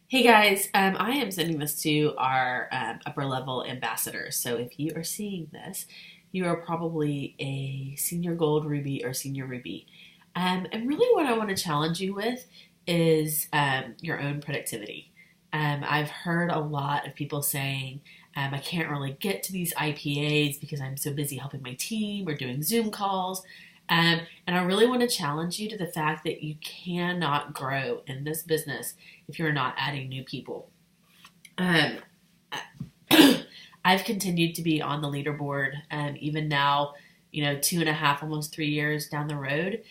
Hey guys, I am sending this to our upper level ambassadors. So if you are seeing this, you are probably a senior gold ruby or senior ruby. And really, what I want to challenge you with is your own productivity. I've heard a lot of people saying, I can't really get to these IPAs because I'm so busy helping my team or doing Zoom calls. And I really want to challenge you to the fact that you cannot grow in this business if you're not adding new people. Um, I've continued to be on the leaderboard, even now, 2.5, almost 3 years down the road,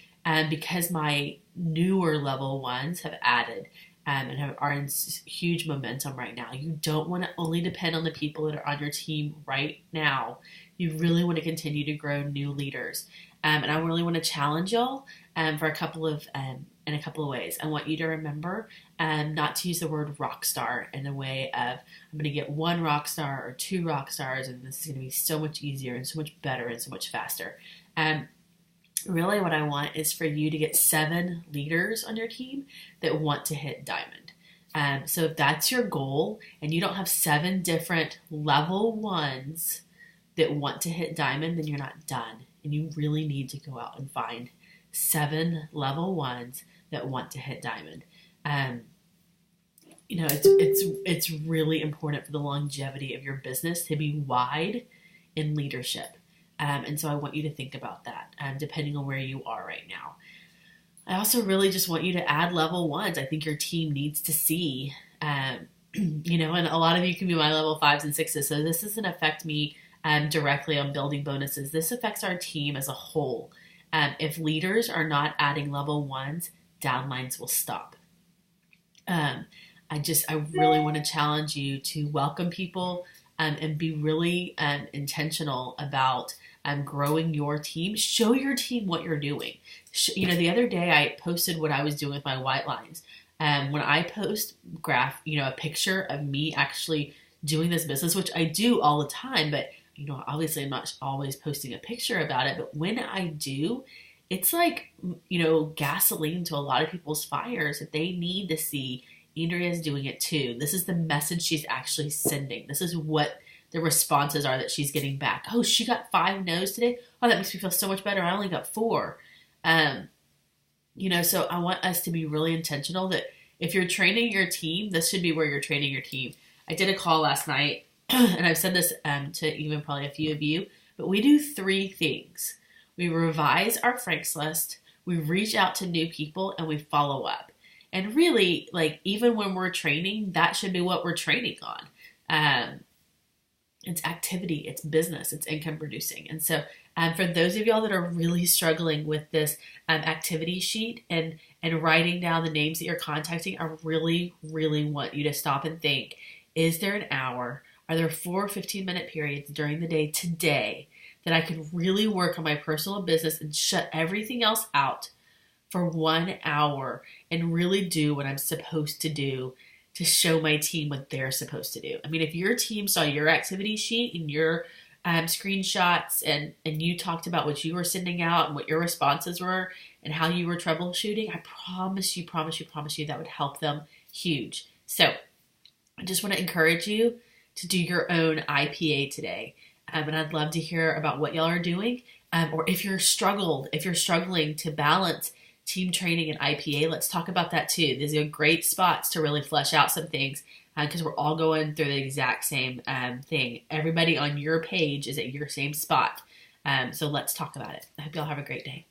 because my newer level ones have added are in huge momentum right now. You don't want to only depend on the people that are on your team right now. You really want to continue to grow new leaders. And I really want to challenge y'all for in a couple of ways. I want you to remember not to use the word rock star in a way of I'm going to get one rock star or two rock stars, and this is going to be so much easier and so much better and so much faster. Really, what I want is for you to get 7 leaders on your team that want to hit diamond. So if that's your goal, and you don't have 7 different level ones that want to hit diamond, then you're not done. And you really need to go out and find 7 level ones that want to hit diamond. It's really important for the longevity of your business to be wide in leadership. And so I want you to think about that, depending on where you are right now. I also really just want you to add level ones. I think your team needs to see, and a lot of you can be my level 5s and 6s. So this doesn't affect me directly on building bonuses. This affects our team as a whole. If leaders are not adding level ones, downlines will stop. I really want to challenge you to welcome people and be really intentional about growing your team. Show your team what you're doing. The other day I posted what I was doing with my white lines. When I post a picture of me actually doing this business, which I do all the time, but obviously I'm not always posting a picture about it. But when I do, it's like, gasoline to a lot of people's fires that they need to see Andrea's doing it too. This is the message she's actually sending. This is what the responses are that she's getting back. Oh, she got 5 no's today. Oh, that makes me feel so much better. I only got 4. So I want us to be really intentional that if you're training your team, this should be where you're training your team. I did a call last night, and I've said this to even probably a few of you, but we do 3 things. We revise our Franks list, we reach out to new people, and we follow up. And really, even when we're training, that should be what we're training on. It's activity, it's business, it's income producing. And so for those of y'all that are really struggling with this activity sheet and writing down the names that you're contacting, I really, really want you to stop and think, is there an hour? Are there 4 15-minute periods during the day today that I can really work on my personal business and shut everything else out for 1 hour and really do what I'm supposed to do to show my team what they're supposed to do? I mean, if your team saw your activity sheet and your screenshots and you talked about what you were sending out and what your responses were and how you were troubleshooting, I promise you that would help them huge. So I just want to encourage you to do your own IPA today. And I'd love to hear about what y'all are doing. Or if you're struggling to balance team training and IPA, let's talk about that too. These are great spots to really flesh out some things because we're all going through the exact same thing. Everybody on your page is at your same spot. So let's talk about it. I hope y'all have a great day.